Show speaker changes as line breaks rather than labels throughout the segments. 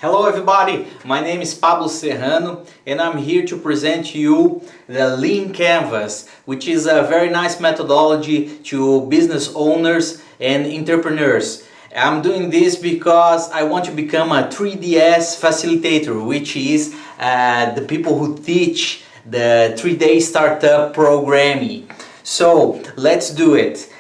Hello everybody, my name is Pablo Serrano and I'm here to present to you the Lean Canvas, which is a very nice methodology to business owners and entrepreneurs. I'm doing this because I want to become a 3DS facilitator, which is the people who teach the 3-day startup programming. So let's do it.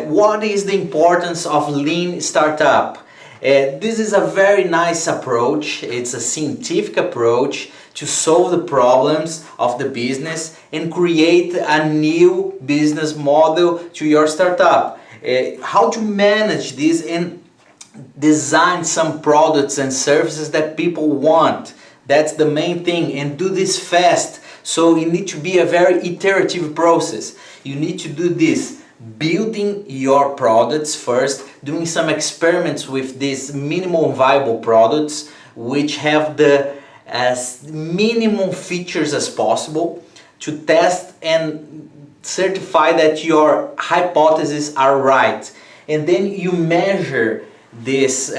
What is the importance of Lean Startup? This is a very nice approach. It's a scientific approach to solve the problems of the business and create a new business model to your startup. How to manage this and design some products and services that people want. That's the main thing, and do this fast. So you need to be a very iterative process. You need to do this building your products first, doing some experiments with these minimum viable products which have the as minimum features as possible to test and certify that your hypotheses are right. And then you measure this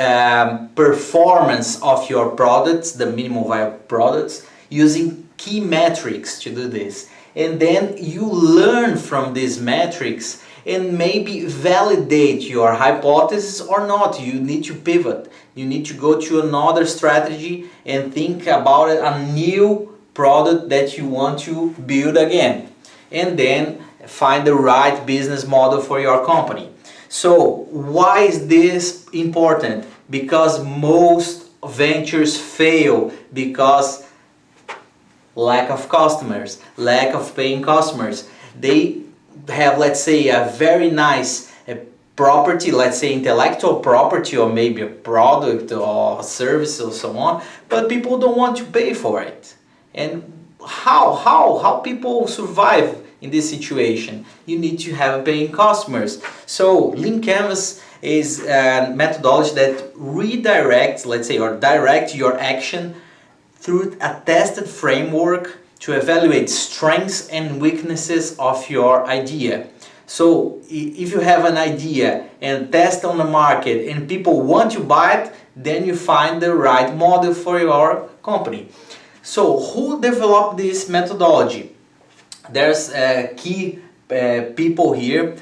performance of your products, the minimum viable products, using key metrics to do this. And then you learn from these metrics and maybe validate your hypothesis or not. You need to pivot. You need to go to another strategy and think about a new product that you want to build again. And then find the right business model for your company. So why is this important? Because most ventures fail because lack of customers, lack of paying customers. They have, let's say, a very nice property, let's say intellectual property, or maybe a product or a service or so on, but people don't want to pay for it. And how people survive in this situation? You need to have paying customers. So Lean Canvas is a methodology that redirects, let's say, or direct your action through a tested framework to evaluate strengths and weaknesses of your idea. So if you have an idea and test on the market and people want to buy it, then you find the right model for your company. So who developed this methodology? There's key people here.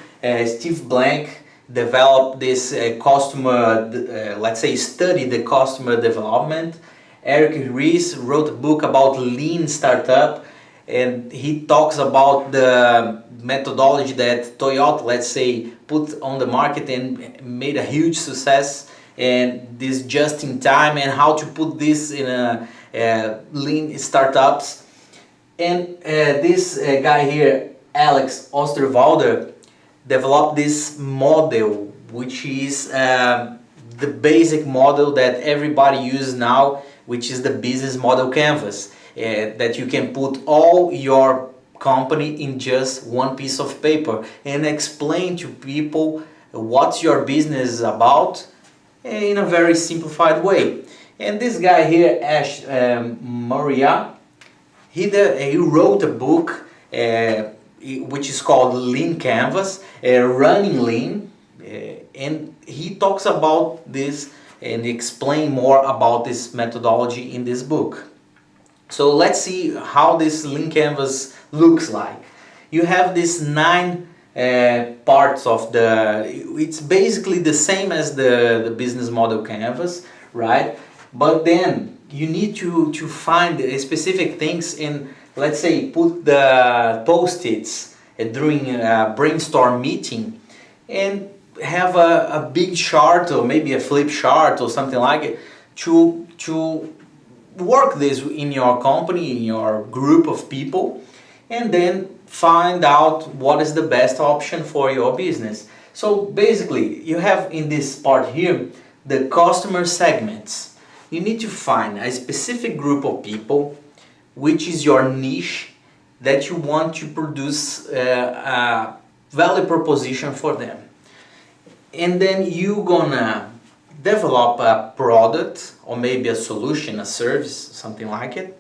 Steve Blank developed this customer, let's say, study the customer development. Eric Ries wrote a book about Lean Startup, and he talks about the methodology that Toyota, let's say, put on the market and made a huge success, and this just in time, and how to put this in a Lean Startups. And this guy here, Alex Osterwalder, developed this model, which is the basic model that everybody uses now, which is the business model canvas, that you can put all your company in just one piece of paper and explain to people what your business is about in a very simplified way. And this guy here, Maurya, he wrote a book which is called Lean Canvas, Running Lean, and he talks about this and explain more about this methodology in this book. So let's see how this Lean Canvas looks like. You have these 9 parts of it's basically the same as the business model canvas, right? But then you need to find specific things and, let's say, put the post-its during a brainstorm meeting and have a big chart or maybe a flip chart or something like it to work this in your company, in your group of people, and then find out what is the best option for your business. So basically you have in this part here the customer segments. You need to find a specific group of people, which is your niche, that you want to produce a value proposition for them. And then you're gonna develop a product or maybe a solution, a service, something like it,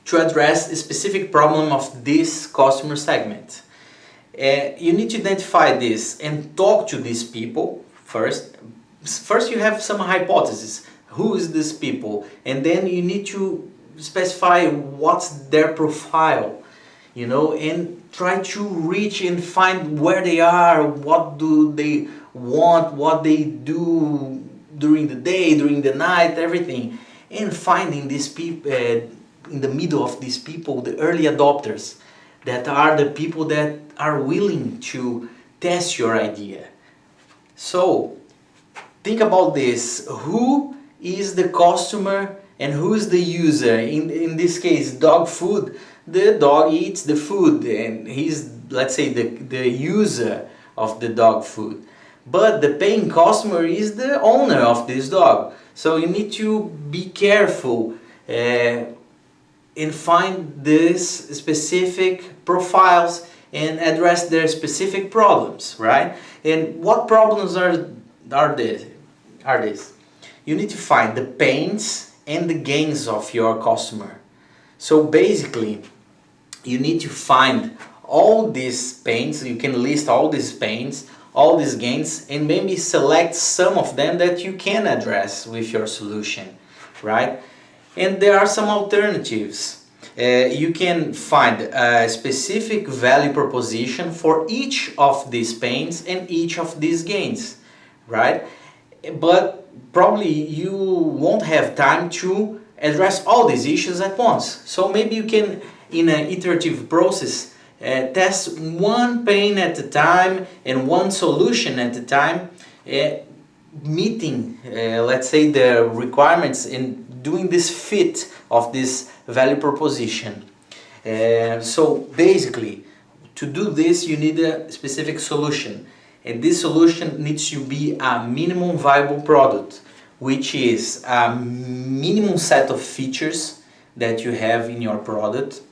to address a specific problem of this customer segment. You need to identify this and talk to these people first. First you have some hypotheses. who is this people, and then you need to specify what's their profile, you know, and try to reach and find where they are, what do they want, what they do during the day, during the night, everything, and finding these people in the middle of these people, the early adopters, that are the people that are willing to test your idea. So think about this: who is the customer and who is the user? In this case, dog food, the dog eats the food and he's, let's say, the user of the dog food. But the paying customer is the owner of this dog. So you need to be careful and find these specific profiles and address their specific problems, right? And what problems are these? You need to find the pains and the gains of your customer. So basically, you need to find all these pains. You can list all these pains, all these gains, and maybe select some of them that you can address with your solution, right? And there are some alternatives. You can find a specific value proposition for each of these pains and each of these gains, right? But probably you won't have time to address all these issues at once. So maybe you can, in an iterative process, test one pain at a time and one solution at a time, meeting, let's say, the requirements in doing this fit of this value proposition. So basically, to do this, you need a specific solution. And this solution needs to be a minimum viable product, which is a minimum set of features that you have in your product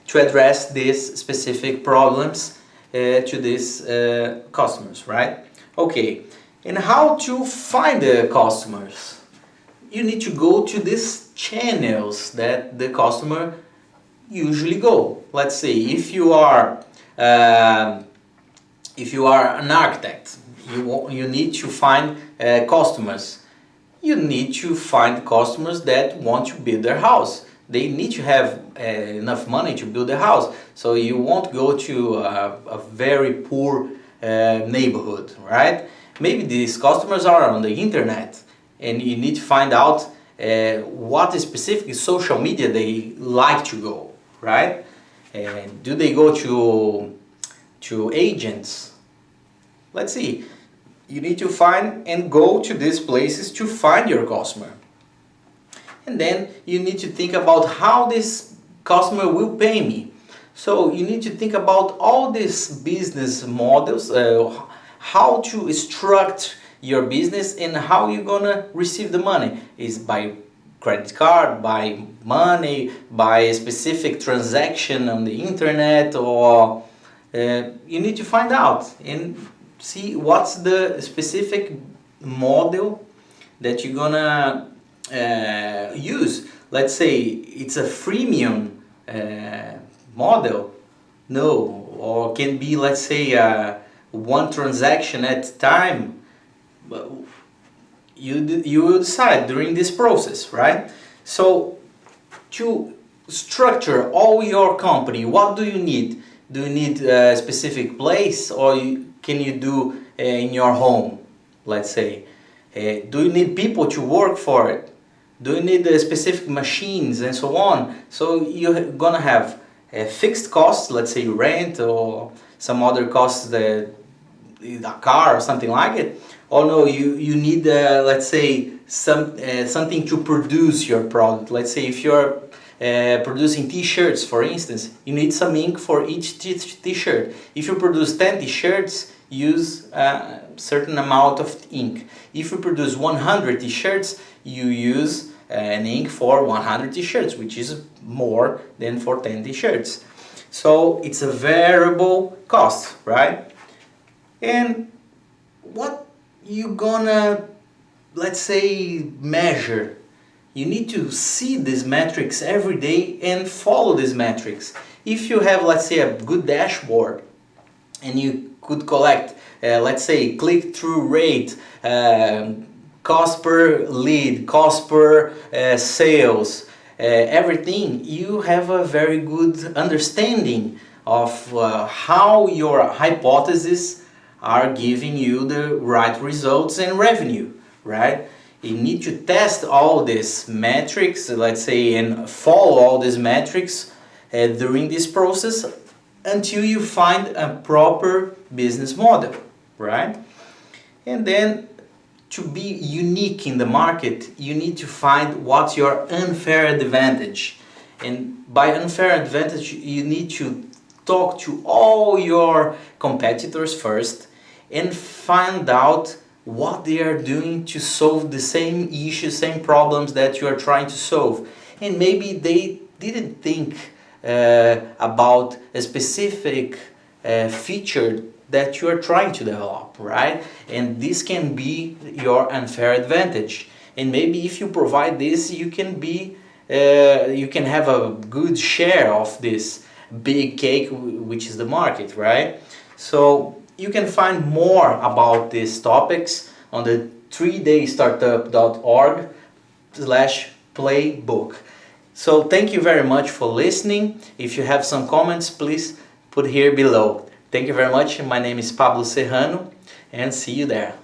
to address these specific problems to these customers, right? Okay, and how to find the customers? You need to go to these channels that the customer usually go. Let's say if you are an architect, you need to find customers. You need to find customers that want to build their house. They need to have enough money to build a house. So you won't go to a very poor neighborhood, right? Maybe these customers are on the internet, and you need to find out what specific social media they like to go, right? And do they go to agents? Let's see. You need to find and go to these places to find your customer. And then you need to think about how this customer will pay me. So you need to think about all these business models, how to structure your business and how you're gonna receive the money. Is by credit card, by money, by a specific transaction on the internet, or you need to find out and see what's the specific model that you're gonna use. Let's say it's a freemium model, no, or can be, let's say, one transaction at a time. But you will decide during this process, right? So to structure all your company, what do you need? Do you need a specific place, or can you do in your home, let's say? Do you need people to work for it? Do you need specific machines and so on? So you're gonna have fixed costs, let's say rent or some other costs, a car or something like it. Or no, you need, let's say, something to produce your product. Let's say if you're producing t-shirts, for instance, you need some ink for each t-shirt. If you produce 10 t-shirts, use a certain amount of ink. If you produce 100 t-shirts, you use an ink for 100 t-shirts, which is more than for 10 t-shirts. So it's a variable cost, right? And what you gonna, let's say, measure? You need to see these metrics every day and follow these metrics. If you have, let's say, a good dashboard and you could collect, let's say, click-through rate, cost per lead, cost per sales, everything, you have a very good understanding of how your hypotheses are giving you the right results and revenue, right? You need to test all these metrics, let's say, and follow all these metrics during this process until you find a proper business model, right? And then to be unique in the market, you need to find what's your unfair advantage. And by unfair advantage, you need to talk to all your competitors first and find out what they are doing to solve the same issues, same problems that you are trying to solve. And maybe they didn't think about a specific feature that you are trying to develop, right? And this can be your unfair advantage. And maybe if you provide this, you can have a good share of this big cake, which is the market, right? So you can find more about these topics on the 3daystartup.org/playbook. So thank you very much for listening. If you have some comments, please put here below. Thank you very much. My name is Pablo Serrano, and see you there.